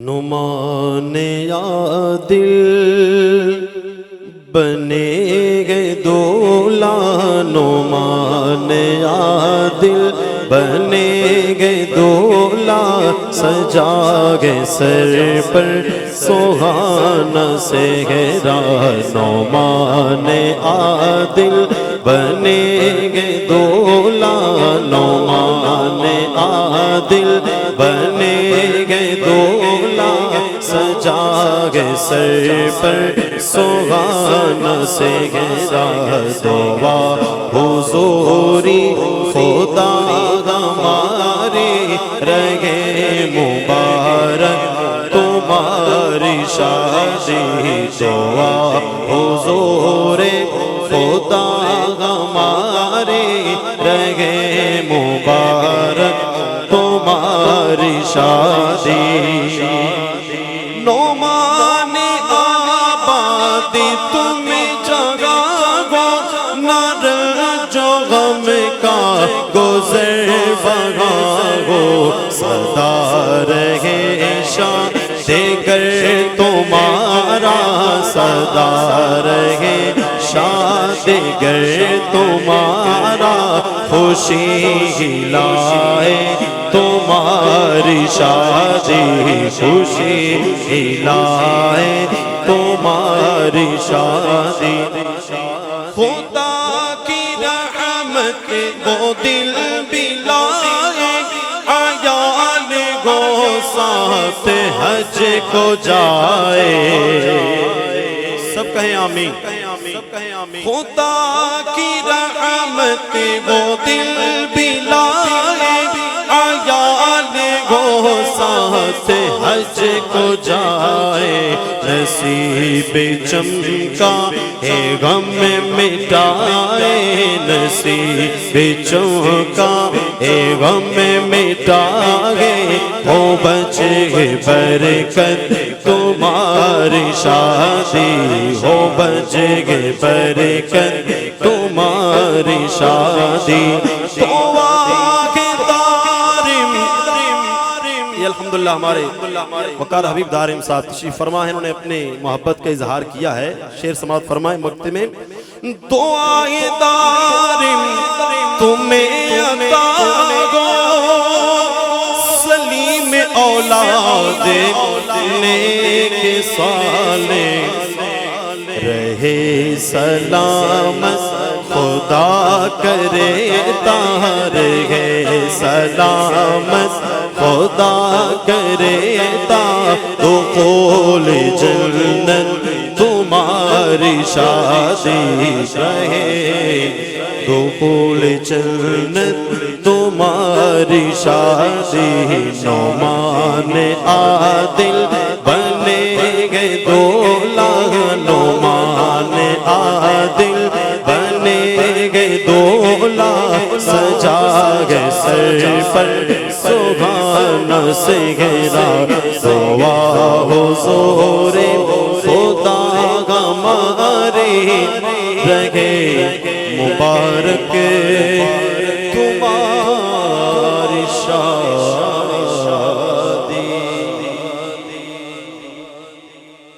نعمان عادل بنے گئے دولا، نعمان عادل بنے گئے دولا، سجا گئے سر پر سہانا سہرا، نعمان عادل بنے گئے دولا، نعمان عادل بنے گئے دولا، سجا گئے سر پر سہانا سہرا، دعا حضوری خدا ہمارے رہے مبارک تمہاری شادی، دعا حضور خدا ہمارے رہے مبارک تمہاری شادی، نعمان آبادی تمہیں جگہ گو، نر جو غم کا گزر بگا ہو، سدا رہے شان دیگر تمہارا، سدا رہے شان دیگر تمہارا، خوشی لائے تمہاری شادی، خوشی لائے تمہاری شادی، خدا کی رحمت وہ دل بھی لائے، عیال گو ساتھ حج کو جائے، سب کہیں آمین، خدا کی رحمت وہ دل بھی لائے، عیال گو ساتھ حج کو جائے، نصیب چمکا اے غم مٹائے، نصیب چمکا اے غم مٹائے، ہو بچے برکت تمہاری شادی، ہو بچے برکت تمہاری شادی، الحمدللہ ہمارے وقار حبیب دارم صاحب تشریف فرما ہے، انہوں نے اپنے محبت کا اظہار کیا ہے، شعر سماعت فرمائے مقطع میں، دعائے دارم تمہیں عطا ہو، سلیم اولاد نیک صالح رہے سلامت، خدا کرے طاہر ہے سلامت، خدا کرے دخول جنت تمہاری شادی رہے، دخول جنت تمہاری شادی، نعمان عادل بنے گئے دولا، نعمان عادل بنے گئے دولا، سجا گئے سر پر سبحانہ سہرا، دعا حضور خدا ہمارے رہے مبارک تمہاری شادی۔